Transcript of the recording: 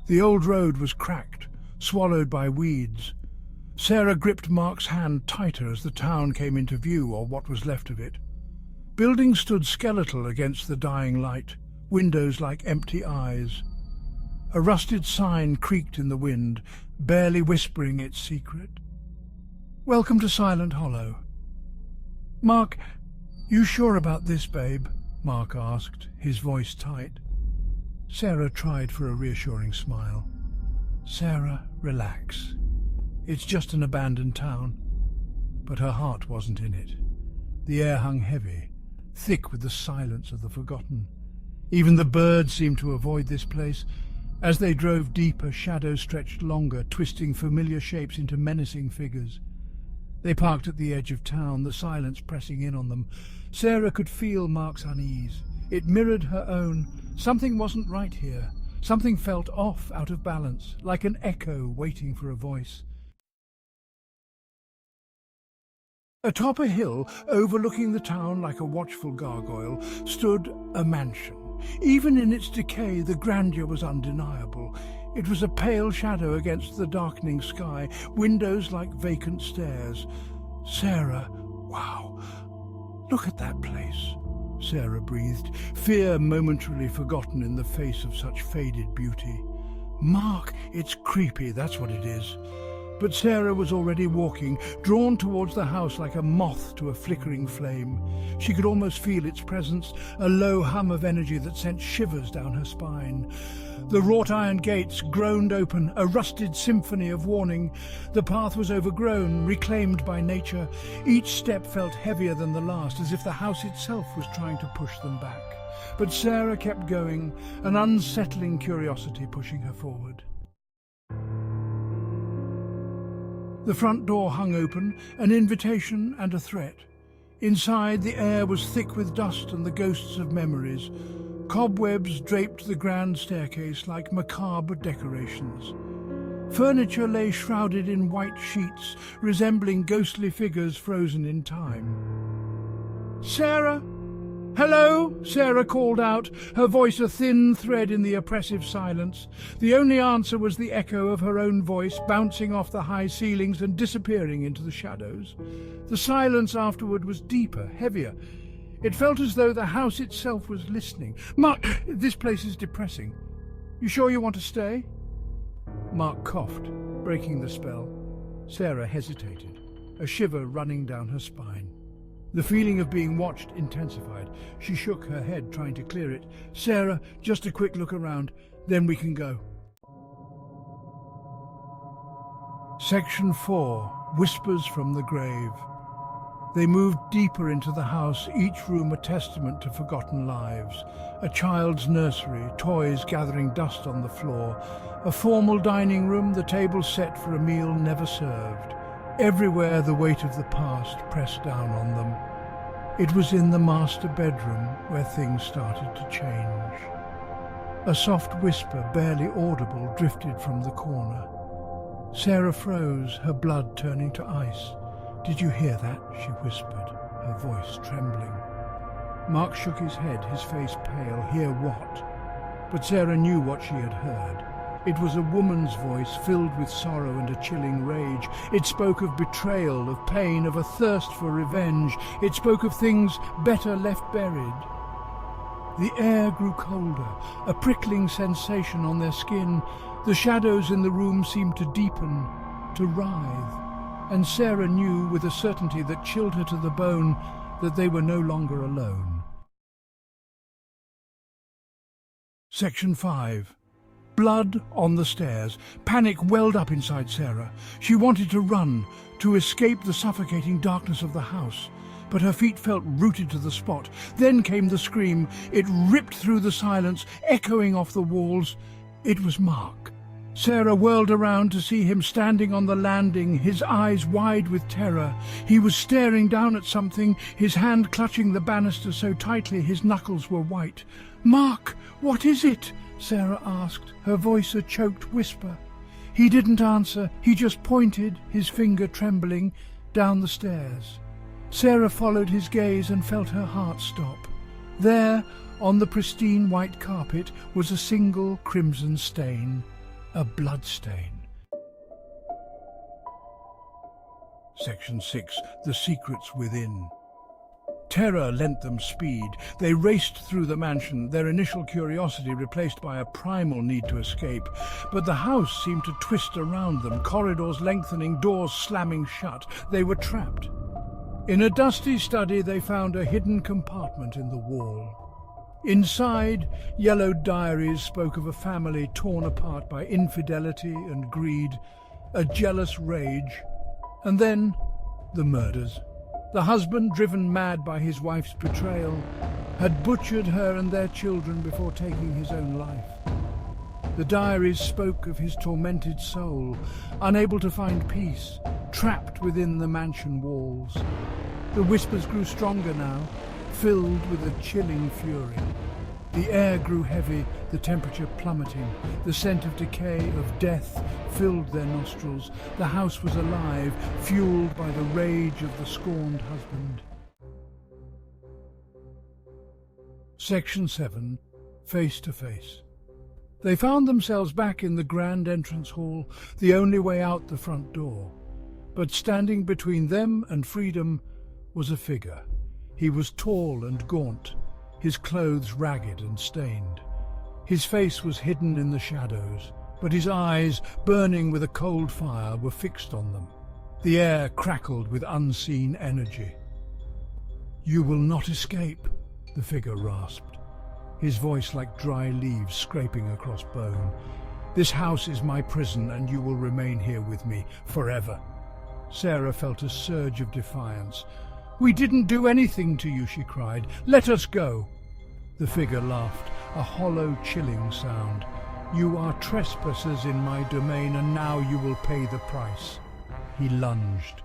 The old road was cracked, swallowed by weeds. Sarah gripped Mark's hand tighter as the town came into view, or what was left of it. Buildings stood skeletal against the dying light, windows like empty eyes. A rusted sign creaked in the wind, barely whispering its secret. "Welcome to Silent Hollow." "Mark, you sure about this, babe?" Mark asked, his voice tight. Sarah tried for a reassuring smile. "Sarah, relax. It's just an abandoned town." But her heart wasn't in it. The air hung heavy, thick with the silence of the forgotten. Even the birds seemed to avoid this place. As they drove deeper, shadows stretched longer, twisting familiar shapes into menacing figures. They parked at the edge of town, the silence pressing in on them. Sarah could feel Mark's unease. It mirrored her own. Something wasn't right here. Something felt off, out of balance, like an echo waiting for a voice. Atop a hill, overlooking the town like a watchful gargoyle, stood a mansion. Even in its decay, the grandeur was undeniable. It was a pale shadow against the darkening sky, windows like vacant stairs. Sarah, wow, look at that place, Sarah breathed, fear momentarily forgotten in the face of such faded beauty. Mark, it's creepy, that's what it is. But Sarah was already walking, drawn towards the house like a moth to a flickering flame. She could almost feel its presence, a low hum of energy that sent shivers down her spine. The wrought iron gates groaned open, a rusted symphony of warning. The path was overgrown, reclaimed by nature. Each step felt heavier than the last, as if the house itself was trying to push them back. But Sarah kept going, an unsettling curiosity pushing her forward. The front door hung open, an invitation and a threat. Inside, the air was thick with dust and the ghosts of memories. Cobwebs draped the grand staircase like macabre decorations. Furniture lay shrouded in white sheets, resembling ghostly figures frozen in time. "Sarah? Hello?" Sarah called out, her voice a thin thread in the oppressive silence. The only answer was the echo of her own voice, bouncing off the high ceilings and disappearing into the shadows. The silence afterward was deeper, heavier. It felt as though the house itself was listening. "Mark, this place is depressing. You sure you want to stay?" Mark coughed, breaking the spell. Sarah hesitated, a shiver running down her spine. The feeling of being watched intensified. She shook her head, trying to clear it. "Sarah, just a quick look around, then we can go." Section 4. Whispers from the Grave. They moved deeper into the house, each room a testament to forgotten lives. A child's nursery, toys gathering dust on the floor. A formal dining room, the table set for a meal never served. Everywhere the weight of the past pressed down on them. It was in the master bedroom where things started to change. A soft whisper, barely audible, drifted from the corner. Sarah froze, her blood turning to ice. "Did you hear that?" she whispered, her voice trembling. Mark shook his head, his face pale. "Hear what?" But Sarah knew what she had heard. It was a woman's voice filled with sorrow and a chilling rage. It spoke of betrayal, of pain, of a thirst for revenge. It spoke of things better left buried. The air grew colder, a prickling sensation on their skin. The shadows in the room seemed to deepen, to writhe. And Sarah knew with a certainty that chilled her to the bone that they were no longer alone. Section 5. Blood on the stairs. Panic welled up inside Sarah. She wanted to run, to escape the suffocating darkness of the house. But her feet felt rooted to the spot. Then came the scream. It ripped through the silence, echoing off the walls. It was Mark. Sarah whirled around to see him standing on the landing, his eyes wide with terror. He was staring down at something, his hand clutching the banister so tightly his knuckles were white. "Mark, what is it?" Sarah asked, her voice a choked whisper. He didn't answer, he just pointed, his finger trembling, down the stairs. Sarah followed his gaze and felt her heart stop. There, on the pristine white carpet, was a single crimson stain. a bloodstain. Section 6. The Secrets Within. Terror lent them speed. They raced through the mansion, their initial curiosity replaced by a primal need to escape. But the house seemed to twist around them, corridors lengthening, doors slamming shut. They were trapped. In a dusty study, they found a hidden compartment in the wall. Inside, yellowed diaries spoke of a family torn apart by infidelity and greed, a jealous rage, and then the murders. The husband, driven mad by his wife's betrayal, had butchered her and their children before taking his own life. The diaries spoke of his tormented soul, unable to find peace, trapped within the mansion walls. The whispers grew stronger now, filled with a chilling fury. The air grew heavy, the temperature plummeting. The scent of decay, of death, filled their nostrils. The house was alive, fueled by the rage of the scorned husband. Section 7. Face to Face. They found themselves back in the grand entrance hall, the only way out the front door. But standing between them and freedom was a figure. He was tall and gaunt, his clothes ragged and stained. His face was hidden in the shadows, but his eyes, burning with a cold fire, were fixed on them. The air crackled with unseen energy. "You will not escape," the figure rasped, his voice like dry leaves scraping across bone. "This house is my prison, and you will remain here with me forever." Sarah felt a surge of defiance. "We didn't do anything to you," she cried. "Let us go." The figure laughed, a hollow, chilling sound. "You are trespassers in my domain, and now you will pay the price." He lunged,